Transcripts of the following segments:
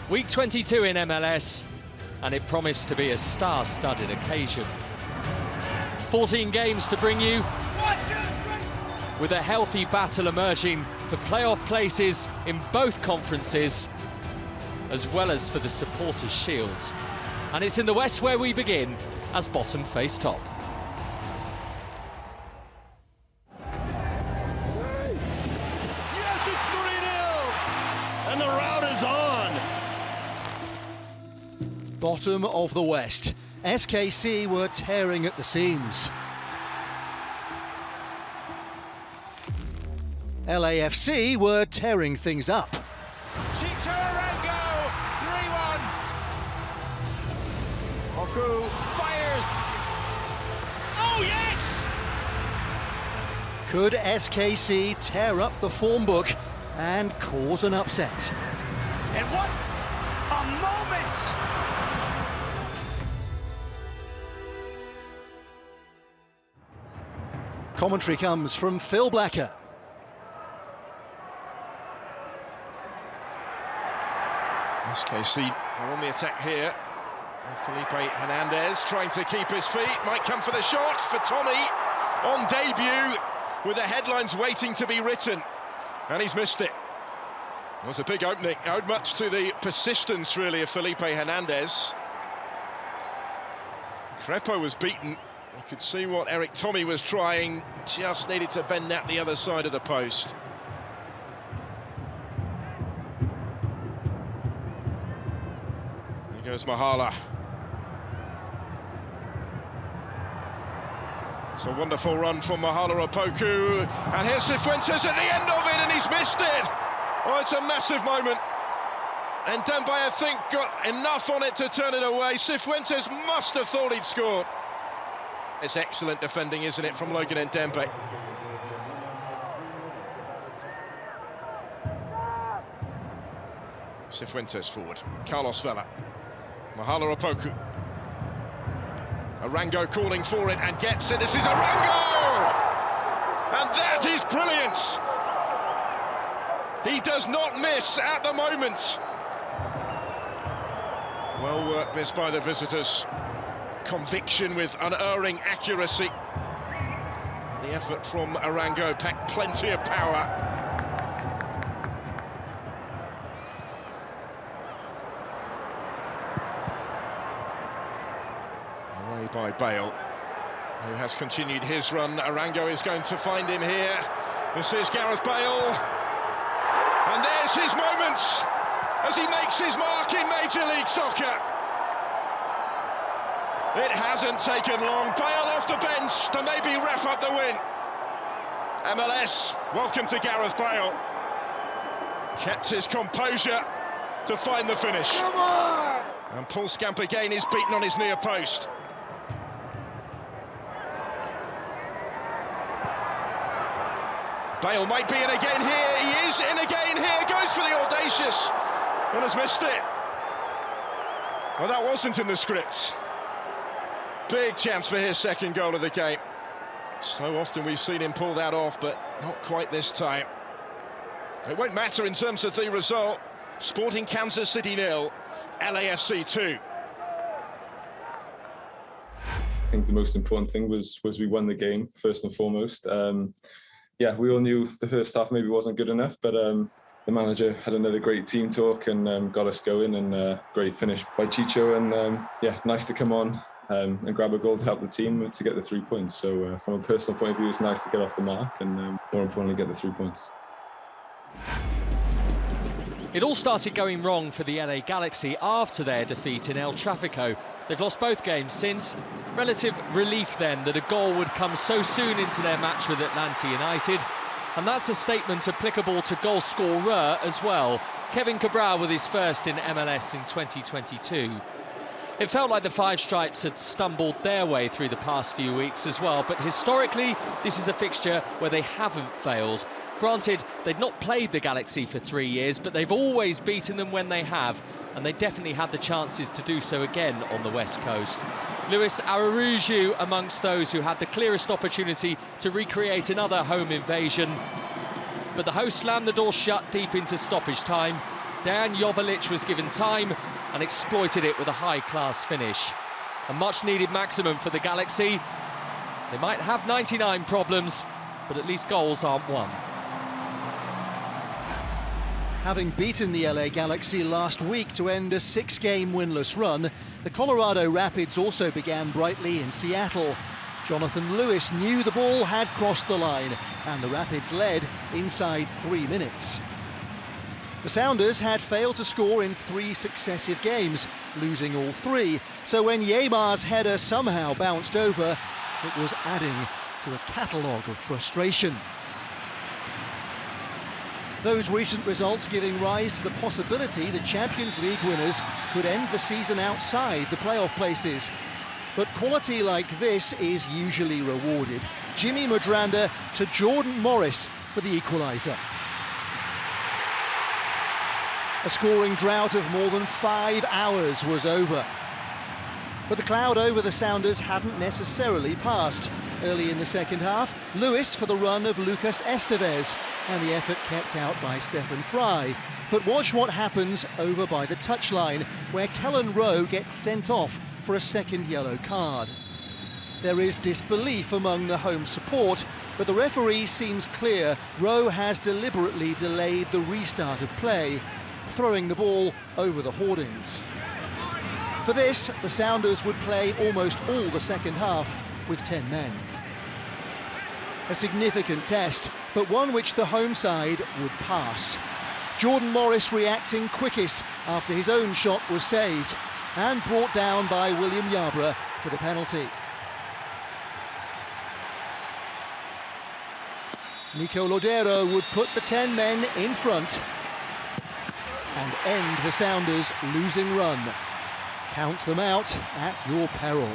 Week 22 in MLS, and it promised to be a star-studded occasion. 14 games to bring you, with a healthy battle emerging for playoff places in both conferences, as well as for the Supporters' Shield. And it's in the West where we begin, as bottom face top. Yes, it's 3-0! And the rout is on! Bottom of the West, SKC were tearing at the seams. LAFC were tearing things up. Chicho Arango, 3-1. Oku fires. Oh, yes! Could SKC tear up the form book and cause an upset? And what a moment! Commentary comes from Phil Blacker. SKC are on the attack here. Felipe Hernandez trying to keep his feet, might come for the shot for Tommy on debut, with the headlines waiting to be written, and he's missed it. It was a big opening, owed much to the persistence really of Felipe Hernandez. Crepo was beaten. You could see what Eric Tommy was trying, just needed to bend that the other side of the post. Here goes Mahala. It's a wonderful run from Mahala Opoku, and here's Cifuentes at the end of it, and he's missed it! Oh, it's a massive moment. And Dembe, I think, got enough on it to turn it away. Cifuentes must have thought he'd scored. It's excellent defending, isn't it, from Logan and Dembe. Cifuentes forward, Carlos Vela, Mahala Opoku. Arango calling for it and gets it. This is Arango! And that is brilliant! He does not miss at the moment. Well worked this by the visitors. Conviction with unerring accuracy. The effort from Arango packed plenty of power. Away by Bale, who has continued his run. Arango is going to find him here. This is Gareth Bale. And there's his moment as he makes his mark in Major League Soccer. It hasn't taken long. Bale off the bench to maybe wrap up the win. MLS, welcome to Gareth Bale. Kept his composure to find the finish. Come on! And Paul Scamp again is beaten on his near post. Bale might be in again here. He is in again here. Goes for the audacious and has missed it. Well, that wasn't in the script. Big chance for his second goal of the game. So often we've seen him pull that off, but not quite this time. It won't matter in terms of the result. Sporting Kansas City 0, LAFC 2. I think the most important thing was we won the game, first and foremost. Yeah, we all knew the first half maybe wasn't good enough, but the manager had another great team talk and got us going, and great finish by Chicho, and yeah, nice to come on and grab a goal to help the team to get the 3 points. So from a personal point of view, it's nice to get off the mark and more importantly, get the 3 points. It all started going wrong for the LA Galaxy after their defeat in El Tráfico. They've lost both games since. Relative relief then that a goal would come so soon into their match with Atlanta United. And that's a statement applicable to goal scorer as well. Kevin Cabral with his first in MLS in 2022. It felt like the Five Stripes had stumbled their way through the past few weeks as well, but historically, this is a fixture where they haven't failed. Granted, they'd not played the Galaxy for 3 years, but they've always beaten them when they have, and they definitely had the chances to do so again on the West Coast. Luis Araújo amongst those who had the clearest opportunity to recreate another home invasion, but the hosts slammed the door shut deep into stoppage time. Dejan Joveljic was given time and exploited it with a high-class finish. A much-needed maximum for the Galaxy. They might have 99 problems, but at least goals aren't one. Having beaten the LA Galaxy last week to end a 6-game winless run, the Colorado Rapids also began brightly in Seattle. Jonathan Lewis knew the ball had crossed the line, and the Rapids led inside 3 minutes. The Sounders had failed to score in 3 successive games, losing all 3, so when Yeymar's header somehow bounced over, it was adding to a catalogue of frustration. Those recent results giving rise to the possibility the Champions League winners could end the season outside the playoff places. But quality like this is usually rewarded. Jimmy Medranda to Jordan Morris for the equaliser. A scoring drought of more than 5 hours was over. But the cloud over the Sounders hadn't necessarily passed. Early in the second half, Lewis for the run of Lucas Esteves, and the effort kept out by Stefan Fry. But watch what happens over by the touchline, where Kellen Rowe gets sent off for a second yellow card. There is disbelief among the home support, but the referee seems clear Rowe has deliberately delayed the restart of play, throwing the ball over the hoardings. For this, the Sounders would play almost all the second half with 10 men. A significant test, but one which the home side would pass. Jordan Morris reacting quickest after his own shot was saved and brought down by William Yarbrough for the penalty. Nico Lodeiro would put the 10 men in front and end the Sounders' losing run. Count them out at your peril.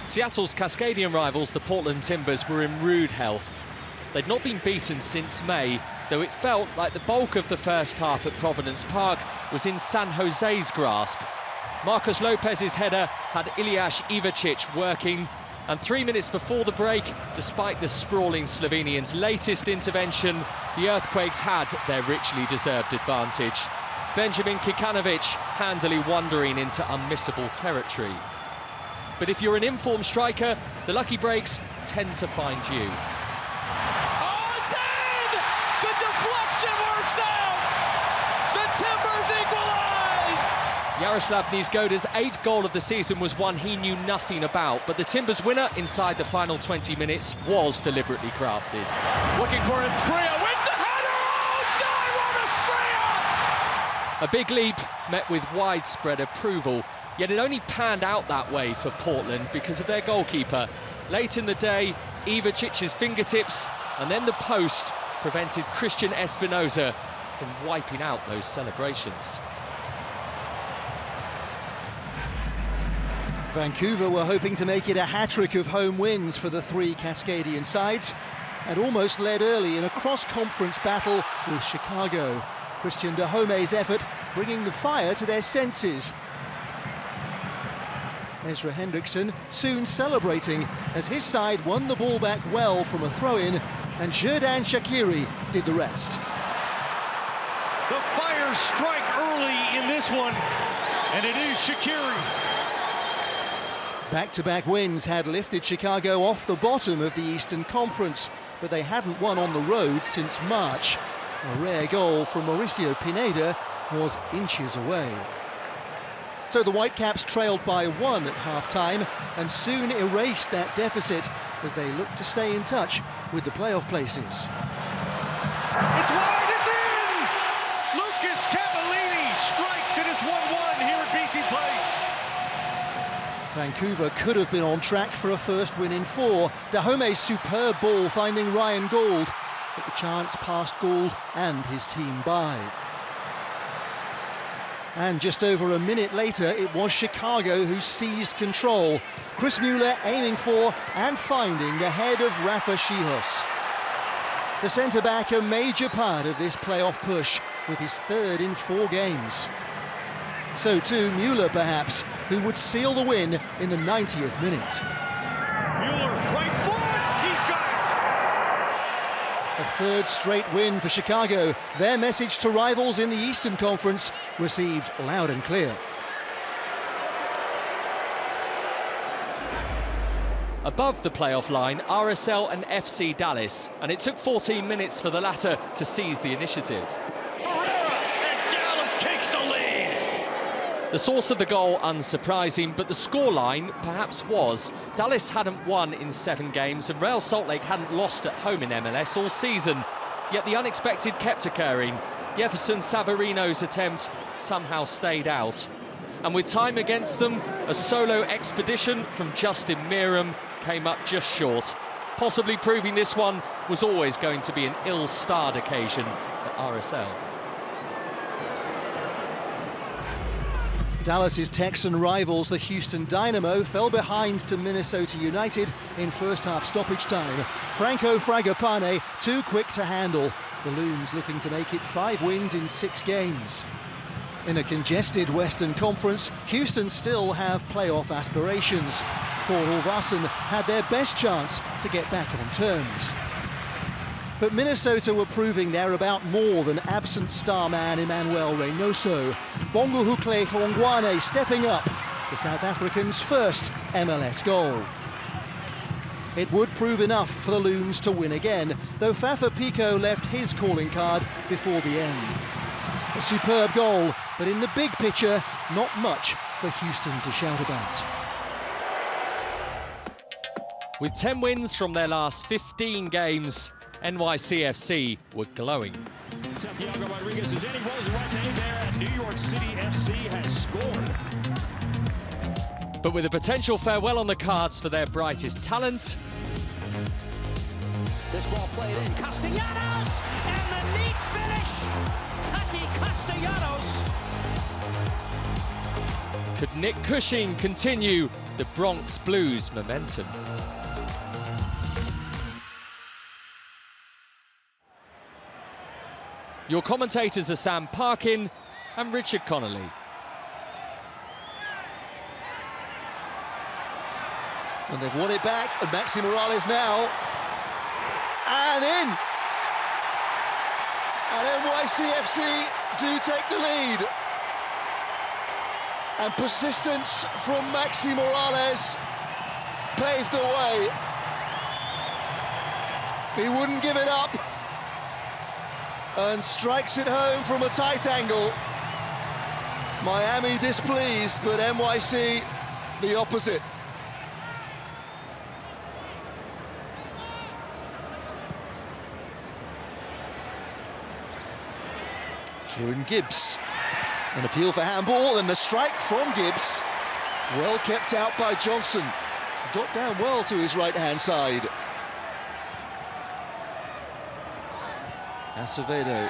Seattle's Cascadian rivals, the Portland Timbers, were in rude health. They'd not been beaten since May, though it felt like the bulk of the first half at Providence Park was in San Jose's grasp. Marcos Lopez's header had Ilyash Ivacic working, and 3 minutes before the break, despite the sprawling Slovenians' latest intervention, the Earthquakes had their richly deserved advantage. Benjamin Kikanovic handily wandering into unmissable territory. But if you're an informed striker, the lucky breaks tend to find you. Oh, it's in! The deflection works out! The Timbers equalize! Yaroslav Niezgoda's 8th goal of the season was one he knew nothing about, but the Timbers' winner inside the final 20 minutes was deliberately crafted. Looking for Esprilla, wins the header! Oh, Dairon Esprilla! A big leap met with widespread approval, yet it only panned out that way for Portland because of their goalkeeper. Late in the day, Ivacic's fingertips and then the post prevented Christian Espinoza from wiping out those celebrations. Vancouver were hoping to make it a hat-trick of home wins for the 3 Cascadian sides and almost led early in a cross-conference battle with Chicago. Christian Dahome's effort bringing the fire to their senses. Ezra Hendrickson soon celebrating as his side won the ball back well from a throw-in, and Xherdan Shaqiri did the rest. The fire strike early in this one, and it is Shaqiri. Back-to-back wins had lifted Chicago off the bottom of the Eastern Conference, but they hadn't won on the road since March. A rare goal from Mauricio Pineda was inches away. So the Whitecaps trailed by 1 at half-time and soon erased that deficit as they looked to stay in touch with the playoff places. It's wide, it's in! Lucas Cavallini strikes, and it's 1-1 here at BC Place. Vancouver could have been on track for a first win in 4. Dahome's superb ball finding Ryan Gould, but the chance passed Gould and his team by. And just over a minute later, it was Chicago who seized control. Chris Mueller aiming for and finding the head of Rafa Schihos. The centre-back a major part of this playoff push, with his 3rd in 4 games. So too Mueller, perhaps, who would seal the win in the 90th minute. Mueller, right foot, he's got it! A third straight win for Chicago. Their message to rivals in the Eastern Conference received loud and clear. Above the playoff line, RSL and FC Dallas, and it took 14 minutes for the latter to seize the initiative. And Dallas takes the lead. The source of the goal unsurprising, but the scoreline perhaps was. Dallas hadn't won in 7 games and Real Salt Lake hadn't lost at home in MLS all season. Yet the unexpected kept occurring. Jefferson Savarino's attempt somehow stayed out. And with time against them, a solo expedition from Justin Meram came up just short, possibly proving this one was always going to be an ill-starred occasion for RSL. Dallas's Texan rivals, the Houston Dynamo, fell behind to Minnesota United in first-half stoppage time. Franco Fragapane too quick to handle. The Loons looking to make it 5 wins in 6 games. In a congested Western Conference, Houston still have playoff aspirations. Thor Ulfarsson had their best chance to get back on terms. But Minnesota were proving they're about more than absent star man Emmanuel Reynoso. Bongohukle Hlongwane stepping up, the South African's first MLS goal. It would prove enough for the Loons to win again, though Fafa Pico left his calling card before the end. A superb goal, but in the big picture, not much for Houston to shout about. With 10 wins from their last 15 games, NYCFC were glowing. Santiago Rodriguez is in, he rolls right to aim there, and New York City FC has scored. But with a potential farewell on the cards for their brightest talent, this ball played in, Castellanos, and the neat finish, Tati Castellanos. could Nick Cushing continue the Bronx Blues momentum? Your commentators are Sam Parkin and Richard Connolly. And they've won it back, and Maxi Morales now. And in! And NYCFC do take the lead. And persistence from Maxi Morales paved the way. He wouldn't give it up. And strikes it home from a tight angle. Miami displeased, but NYC the opposite. Kieran Gibbs, an appeal for handball, and the strike from Gibbs. Well kept out by Johnson. Got down well to his right-hand side. Acevedo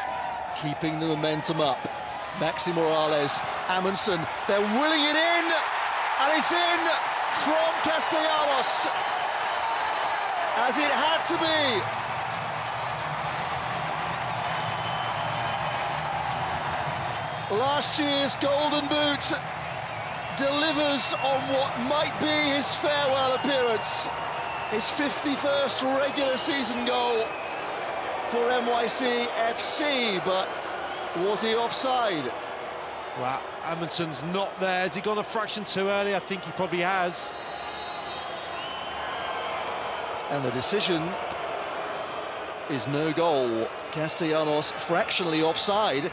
keeping the momentum up. Maxi Morales, Amundsen, they're willing it in, and it's in from Castellanos, as it had to be. Last year's Golden Boot delivers on what might be his farewell appearance. His 51st regular season goal for NYCFC, but was he offside? Well, Amundsen's not there. Has he gone a fraction too early? I think he probably has. And the decision is no goal. Castellanos fractionally offside.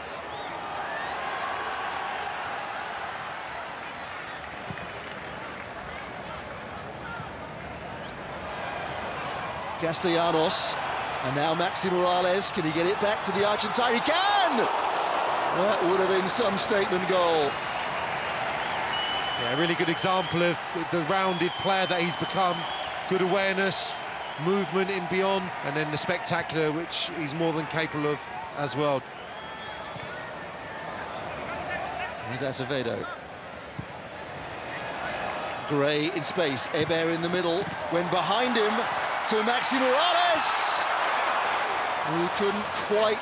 Castellanos, and now Maxi Morales, can he get it back to the Argentine? He can! That would have been some statement goal. Yeah, a really good example of the rounded player that he's become. Good awareness, movement in beyond, and then the spectacular, which he's more than capable of as well. Here's Acevedo. Gray in space, Eber in the middle, when behind him to Maxi Morales, who couldn't quite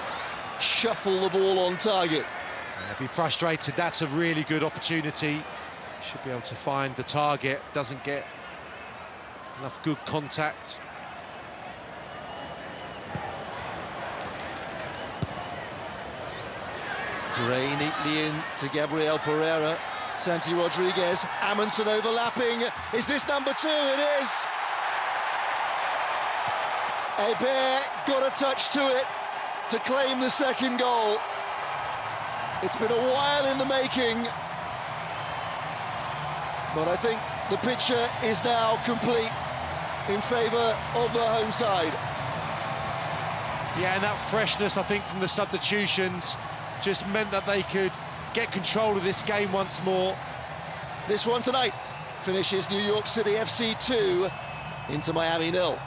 shuffle the ball on target. Yeah, be frustrated. That's a really good opportunity. Should be able to find the target. Doesn't get enough good contact. Gray neatly in to Gabriel Pereira. Santi Rodriguez, Amundsen overlapping. Is this number 2? It is! Hebert got a touch to it to claim the second goal. It's been a while in the making, but I think the picture is now complete in favour of the home side. Yeah, and that freshness, I think, from the substitutions just meant that they could get control of this game once more. This one tonight finishes New York City FC 2, Inter Miami 0.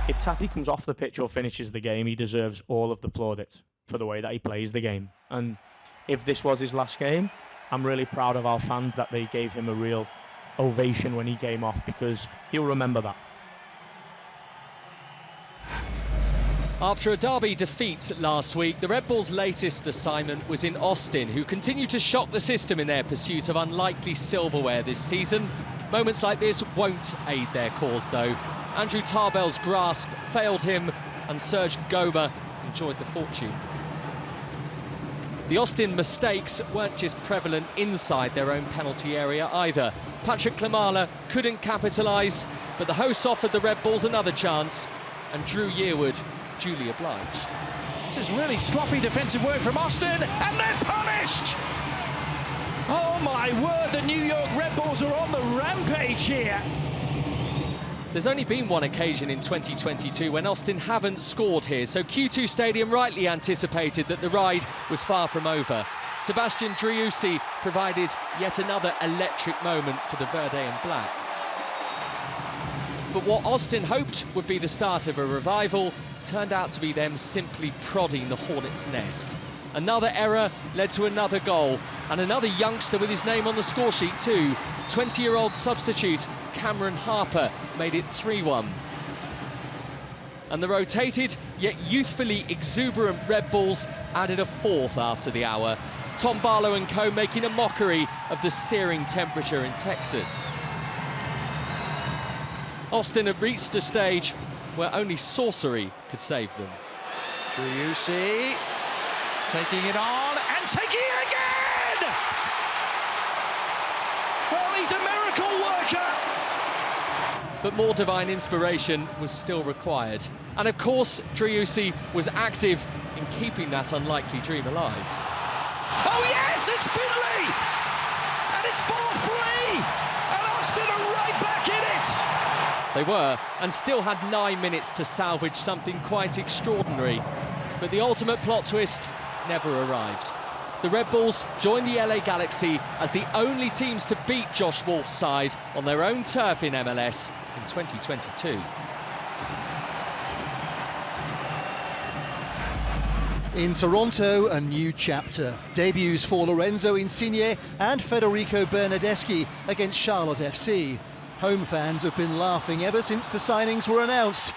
If Tati comes off the pitch or finishes the game, he deserves all of the plaudits for the way that he plays the game. And if this was his last game, I'm really proud of our fans that they gave him a real ovation when he came off, because he'll remember that. After a derby defeat last week, the Red Bulls' latest assignment was in Austin, who continue to shock the system in their pursuit of unlikely silverware this season. Moments like this won't aid their cause, though. Andrew Tarbell's grasp failed him, and Serge Goma enjoyed the fortune. The Austin mistakes weren't just prevalent inside their own penalty area either. Patrick Klimala couldn't capitalise, but the hosts offered the Red Bulls another chance, and Drew Yearwood duly obliged. This is really sloppy defensive work from Austin, and they're punished! Oh my word, the New York Red Bulls are on the rampage here. There's only been one occasion in 2022 when Austin haven't scored here, so Q2 Stadium rightly anticipated that the ride was far from over. Sebastian Driussi provided yet another electric moment for the Verde and Black. But what Austin hoped would be the start of a revival turned out to be them simply prodding the hornet's nest. Another error led to another goal, and another youngster with his name on the score sheet too. 20-year-old substitute Cameron Harper made it 3-1. And the rotated yet youthfully exuberant Red Bulls added a fourth after the hour. Tom Barlow and co making a mockery of the searing temperature in Texas. Austin had reached a stage where only sorcery could save them. Driussi taking it on and taking it again! Well, he's a miracle worker! But more divine inspiration was still required. And of course, Driussi was active in keeping that unlikely dream alive. Oh yes, it's Finlay! And it's 4-3! And Austin are right back in it! They were, and still had 9 minutes to salvage something quite extraordinary. But the ultimate plot twist never arrived. The Red Bulls joined the LA Galaxy as the only teams to beat Josh Wolf's side on their own turf in MLS in 2022. In Toronto, a new chapter. Debuts for Lorenzo Insigne and Federico Bernardeschi against Charlotte FC. Home fans have been laughing ever since the signings were announced,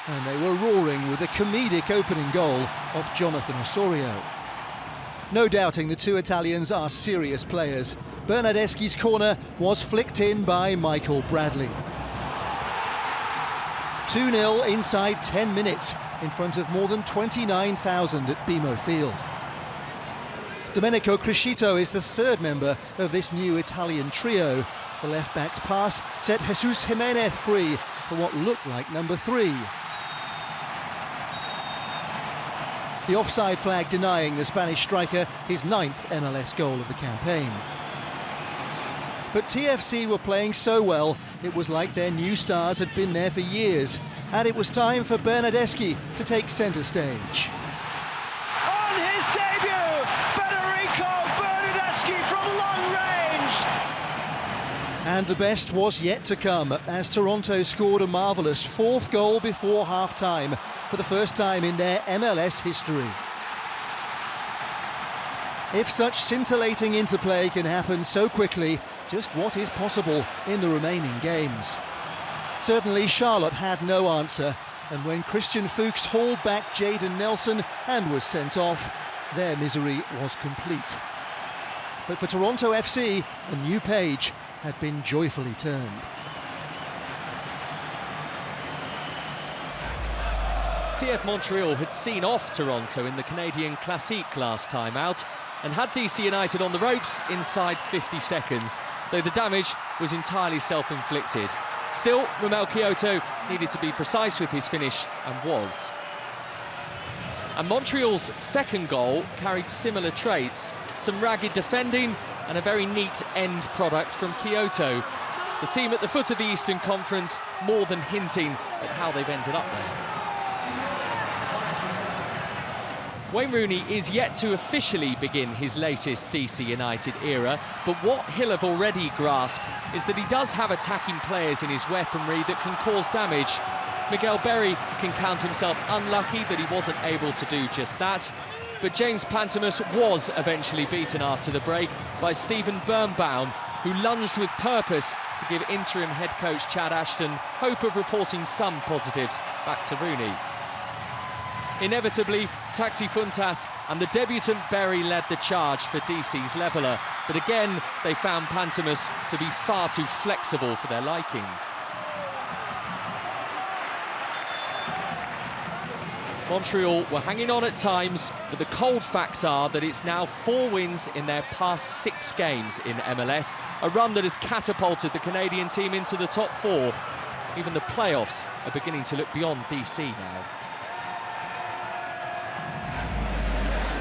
and they were roaring with the comedic opening goal of Jonathan Osorio. No doubting the two Italians are serious players. Bernardeschi's corner was flicked in by Michael Bradley. 2-0 inside 10 minutes in front of more than 29,000 at BMO Field. Domenico Crescito is the third member of this new Italian trio. The left-back's pass set Jesus Jimenez free for what looked like number 3. The offside flag denying the Spanish striker his 9th MLS goal of the campaign. But TFC were playing so well, it was like their new stars had been there for years, and it was time for Bernardeschi to take centre stage. On his debut, Federico Bernardeschi from long range. And the best was yet to come, as Toronto scored a marvellous 4th goal before half-time, for the first time in their MLS history. If such scintillating interplay can happen so quickly, just what is possible in the remaining games? Certainly Charlotte had no answer, and when Christian Fuchs hauled back Jadon Nelson and was sent off, their misery was complete. But for Toronto FC, a new page had been joyfully turned. CF Montreal had seen off Toronto in the Canadian Classique last time out and had DC United on the ropes inside 50 seconds, though the damage was entirely self-inflicted. Still, Romell Kyoto needed to be precise with his finish and was. And Montreal's second goal carried similar traits, some ragged defending and a very neat end product from Kyoto. The team at the foot of the Eastern Conference more than hinting at how they've ended up there. Wayne Rooney is yet to officially begin his latest DC United era, but what he'll have already grasped is that he does have attacking players in his weaponry that can cause damage. Miguel Berry can count himself unlucky that he wasn't able to do just that, but James Pantemis was eventually beaten after the break by Stephen Birnbaum, who lunged with purpose to give interim head coach Chad Ashton hope of reporting some positives back to Rooney. Inevitably, Taxi Funtas and the debutant Berry led the charge for DC's leveller, but again they found Pantemis to be far too flexible for their liking. Montreal were hanging on at times, but the cold facts are that it's now 4 wins in their past 6 games in MLS, a run that has catapulted the Canadian team into the top 4. Even the playoffs are beginning to look beyond DC now.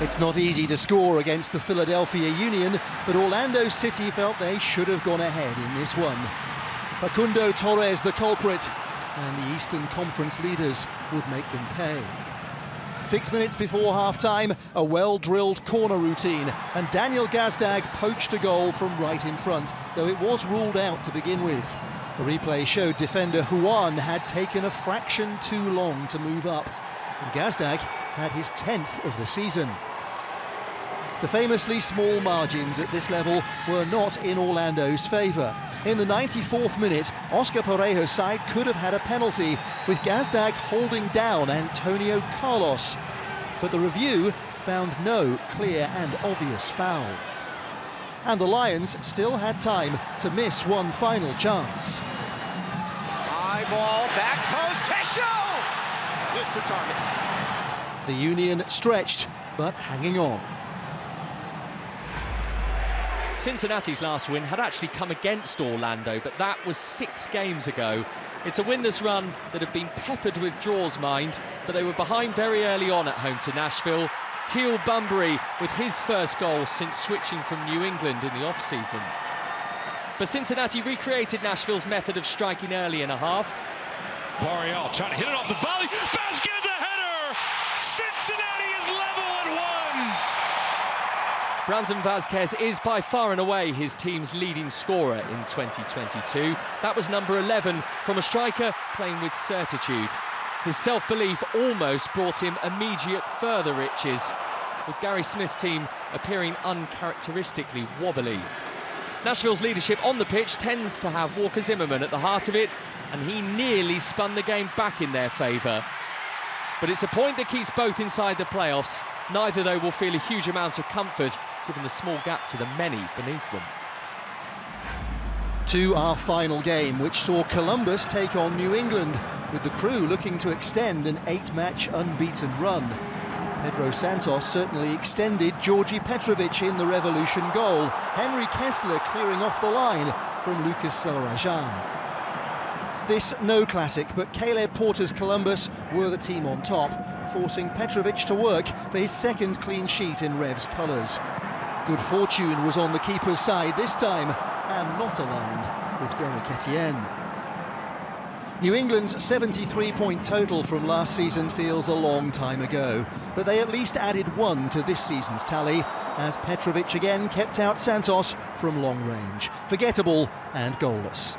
It's not easy to score against the Philadelphia Union, but Orlando City felt they should have gone ahead in this one. Facundo Torres the culprit, and the Eastern Conference leaders would make them pay. 6 minutes before half-time, a well-drilled corner routine, and Daniel Gazdag poached a goal from right in front, though it was ruled out to begin with. The replay showed defender Juan had taken a fraction too long to move up, and Gazdag had his 10th of the season. The famously small margins at this level were not in Orlando's favour. In the 94th minute, Oscar Parejo's side could have had a penalty, with Gazdag holding down Antonio Carlos. But the review found no clear and obvious foul. And the Lions still had time to miss one final chance. High ball, back post, Tesho! Missed the target. The Union stretched, but hanging on. Cincinnati's last win had actually come against Orlando, but that was 6 games ago. It's a winless run that had been peppered with draws, mind, but they were behind very early on at home to Nashville. Teal Bunbury with his first goal since switching from New England in the off-season. But Cincinnati recreated Nashville's method of striking early in a half. Barrial trying to hit it off the volley. Vasquez, a header! Cincinnati is level at 1! Brandon Vasquez is by far and away his team's leading scorer in 2022. That was number 11 from a striker playing with certitude. His self-belief almost brought him immediate further riches, with Gary Smith's team appearing uncharacteristically wobbly. Nashville's leadership on the pitch tends to have Walker Zimmerman at the heart of it, and he nearly spun the game back in their favour. But it's a point that keeps both inside the playoffs. Neither, though, will feel a huge amount of comfort, given the small gap to the many beneath them. To our final game, which saw Columbus take on New England, with the Crew looking to extend an 8-match unbeaten run. Pedro Santos certainly extended Georgi Petrovic in the Revolution goal. Henry Kessler clearing off the line from Lucas Selarajan. This no classic, but Caleb Porter's Columbus were the team on top, forcing Petrovic to work for his second clean sheet in Revs colours. Good fortune was on the keeper's side this time, and not aligned with Derek Etienne. New England's 73-point total from last season feels a long time ago, but they at least added 1 to this season's tally, as Petrovic again kept out Santos from long range, forgettable and goalless.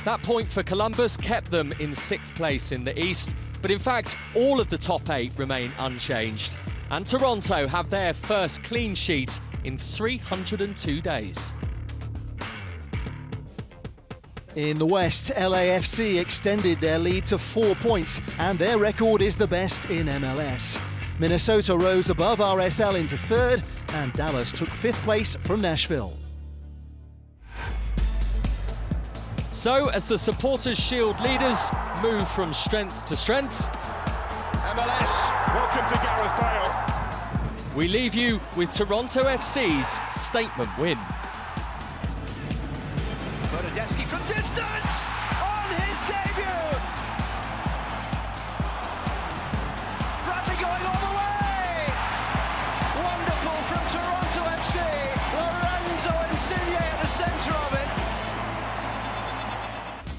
That point for Columbus kept them in 6th place in the East, but in fact all of the top 8 remain unchanged, and Toronto have their first clean sheet in 302 days. In the West, LAFC extended their lead to 4 points, and their record is the best in MLS. Minnesota rose above RSL into 3rd, and Dallas took 5th place from Nashville. So, as the Supporters' Shield leaders move from strength to strength, MLS, welcome to Gareth Bale. we leave you with Toronto FC's statement win. Bernadeschi from distance on his debut. Bradley going all the way. Wonderful from Toronto FC. Lorenzo Insigne at the centre of it.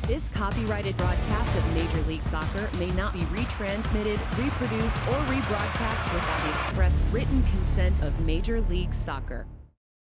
This copyrighted broadcast of Major League Soccer may not be retransmitted, reproduced, or rebroadcast without the express written consent of Major League Soccer.